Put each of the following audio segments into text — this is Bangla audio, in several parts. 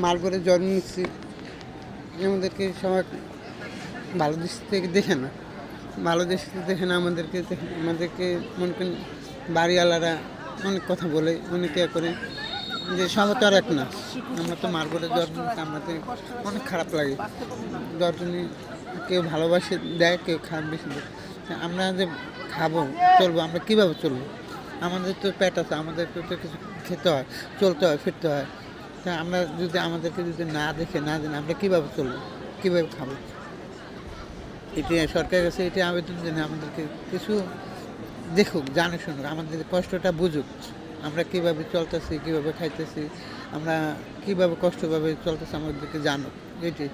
মার্বলে জন্ম নিচ্ছি, আমাদেরকে সবাই ভালো দিক থেকে দেখে না, ভালো দিক থেকে দেখে না আমাদেরকে মনে করেন বাড়িওয়ালারা অনেক কথা বলে, অনেক ইয়ে করে যে সবাই তো আর এক না। আমরা তো মার্বলে জন্ম নিচ্ছি, আমাদের অনেক খারাপ লাগে। দশজনই কেউ ভালোবাসে দেয়, কেউ খারাপ বেশি দেয়। আমরা যে খাবো, চলবো, আমরা কীভাবে চলবো? আমাদের তো পেট আছে, আমাদেরকে তো কিছু খেতে হয়, চলতে হয়, ফিরতে হয়। তা আমরা যদি আমাদেরকে যদি না দেখে না জানি, আমরা কীভাবে চলবো, কীভাবে খাবো? এটি সরকারের কাছে এটি আবেদন জানি আমাদেরকে কিছু দেখুক, জানে শুনুক, আমাদের কষ্টটা বুঝুক। আমরা কীভাবে চলতেছি, কীভাবে খাইতেছি, আমরা কীভাবে কষ্টভাবে চলতেছি, আমাদেরকে জানুক। এটি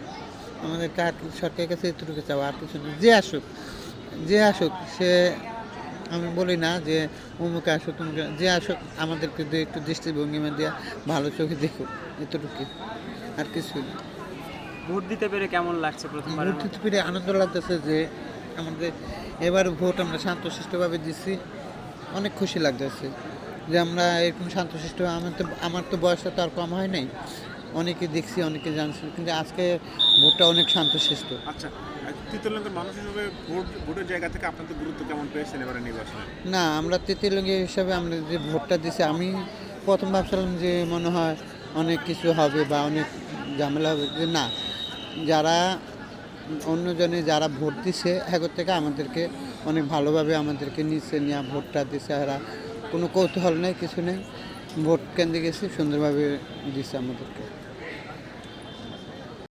আমাদেরকে আর সরকারের কাছে এতটুকু চাওয়া, আর কিছু না। যে আসুক সে, আমি বলি না যে অমুকে আসুক, তমুকে, যে আসুক আমাদেরকে একটু দৃষ্টিভঙ্গিমা দেওয়া, ভালো চোখে দেখুক, এতটুকু, আর কিছুই না। ভোট দিতে পেরে কেমন লাগছে প্রথমবার? ভোট দিতে পেরে আনন্দ লাগতেছে যে আমাদের এবার ভোট আমরা শান্তশিষ্টভাবে দিচ্ছি, অনেক খুশি লাগতেছে যে আমরা এরকম শান্তশিষ্ট। আমার তো বয়সটা তো আর কম হয় নাই, অনেকে দেখছি, অনেকে জানছি, কিন্তু আজকে ভোটটা অনেক শান্তশিষ্ট। আচ্ছা, তৃতীয় মানুষ হিসেবে ভোটের জায়গা থেকে আপনাদের গুরুত্ব কেমন পেয়েছেন এবারে নির্বাচনে? না, আমরা তৃতীয় হিসাবে আমরা যে ভোটটা দিছি, আমি প্রথম ভাবছিলাম যে মনে হয় অনেক কিছু হবে বা অনেক ঝামেলা হবে, যে না, যারা অন্যজনে যারা ভোট দিছে এখন থেকে আমাদেরকে অনেক ভালোভাবে আমাদেরকে নিচে নিয়ে ভোটটা দিছে, এরা কোনো কৌতূহল নেই, কিছু নেই, ভোট কেন্দ্রে গেছি সুন্দরভাবে দিছে আমাদেরকে।